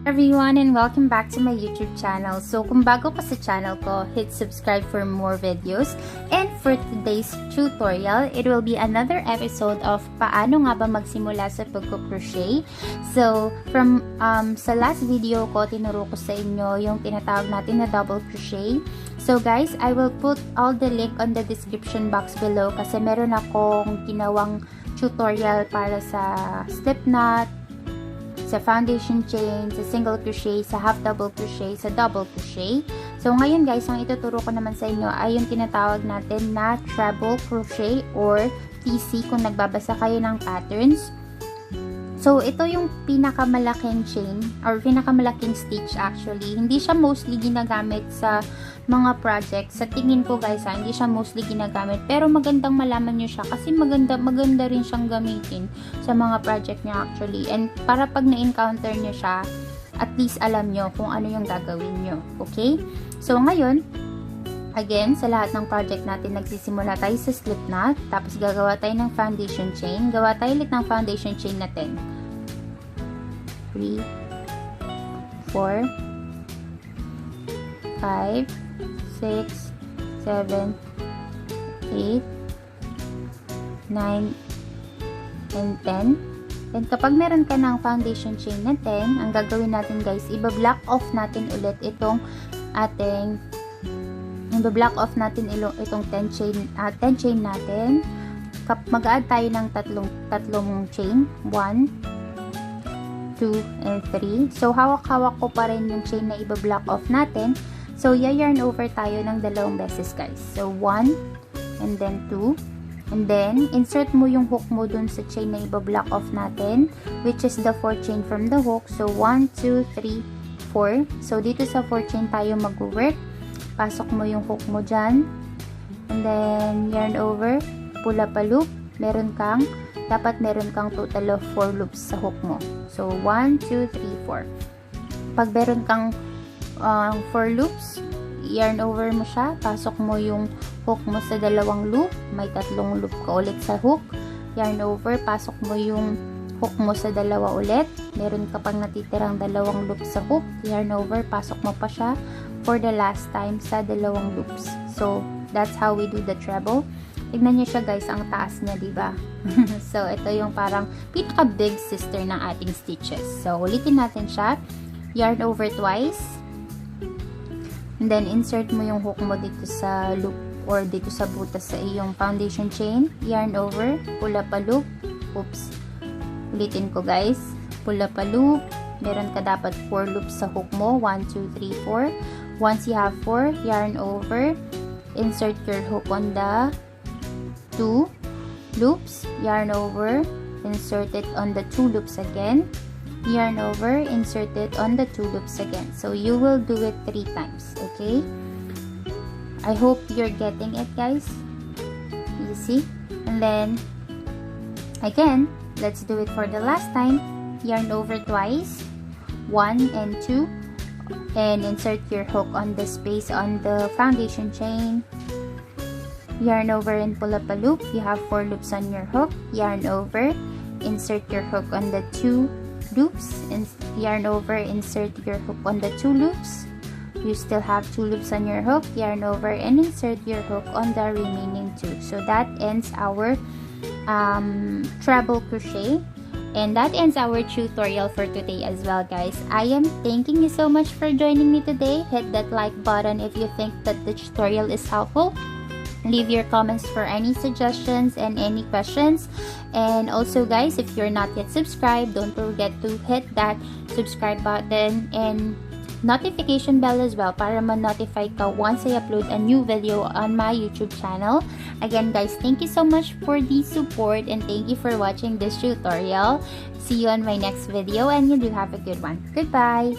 Everyone, and welcome back to my YouTube channel. So kung bago ka sa channel ko, hit subscribe for more videos. And for today's tutorial, it will be another episode of paano nga ba magsimula sa pagko-crochet. So from sa last video ko, tinuro ko sa inyo yung tinatawag natin na double crochet. So guys, I will put all the link on the description box below kasi meron akong ginawang tutorial para sa slip knot, sa foundation chain, sa single crochet, sa half double crochet, sa double crochet. So ngayon guys, ang ituturo ko naman sa inyo ay yung tinatawag natin na treble crochet or TC kung nagbabasa kayo ng patterns. So ito yung pinakamalaking chain or pinakamalaking stitch actually. Hindi siya mostly ginagamit sa mga projects. Sa tingin ko guys, hindi siya mostly ginagamit. Pero magandang malaman nyo siya kasi maganda rin siyang gamitin sa mga project nyo actually. And para pag na-encounter nyo siya, at least alam nyo kung ano yung gagawin nyo. Okay? So ngayon, again, sa lahat ng project natin, nagsisimula tayo sa slip knot. Tapos gagawa tayo ng foundation chain. Gawa tayo ulit ng foundation chain na 10. 3, 4, 5, 6, 7, 8, 9, and 10. And kapag meron ka ng foundation chain na 10, ang gagawin natin guys, iba-block off natin ulit itong ating i-block off natin itong 10 chain natin. Mag-add tayo ng tatlong chain. 1, 2, and 3. So, hawak-hawak ko pa rin yung chain na i-block off natin. So, yarn over tayo ng 2 beses guys. So, 1, and then 2. And then, insert mo yung hook mo dun sa chain na i-block off natin, which is the 4 chain from the hook. So, 1, 2, 3, 4. So, dito sa 4 chain tayo mag-work. Pasok mo yung hook mo dyan. And then, yarn over. Pull up a loop. Dapat meron kang total of 4 loops sa hook mo. So, 1, 2, 3, 4. Pag meron kang 4 loops, yarn over mo siya. Pasok mo yung hook mo sa 2 loop. May 3 loop ka ulit sa hook. Yarn over. Pasok mo yung hook mo sa 2 ulit. Meron ka pang natitirang 2 loops sa hook. Yarn over. Pasok mo pa siya for the last time sa 2 loops. So, that's how we do the treble. Tignan nyo siya guys, ang taas niya, diba? So, ito yung parang pinaka-big sister ng ating stitches. So, ulitin natin siya. Yarn over twice. And then, insert mo yung hook mo dito sa loop or dito sa butas sa iyong foundation chain. Yarn over. Pull up a loop. Oops. Ulitin ko guys. Pull up a loop. Meron ka dapat 4 loops sa hook mo. 1, 2, 3, 4. Once you have 4, yarn over. Insert your hook on the 2 loops, yarn over, insert it on the 2 loops again, yarn over, insert it on the 2 loops again. So you will do it 3 times, okay? I hope you're getting it guys. You see? And then again, let's do it for the last time. Yarn over twice, 1 and 2, and insert your hook on the space on the foundation chain. Yarn over and pull up a loop. You have 4 loops on your hook. Yarn over, insert your hook on the 2 loops, and yarn over, insert your hook on the 2 loops. You still have 2 loops on your hook. Yarn over and insert your hook on the remaining 2. So that ends our treble crochet. And that ends our tutorial for today as well guys. I am thanking you so much for joining me today. Hit that like button if you think that the tutorial is helpful. Leave your comments for any suggestions and any questions. And also guys, if you're not yet subscribed, don't forget to hit that subscribe button and notification bell as well para ma-notify ka once I upload a new video on my YouTube channel. Again guys, thank you so much for the support and thank you for watching this tutorial. See you on my next video and you do have a good one. Goodbye!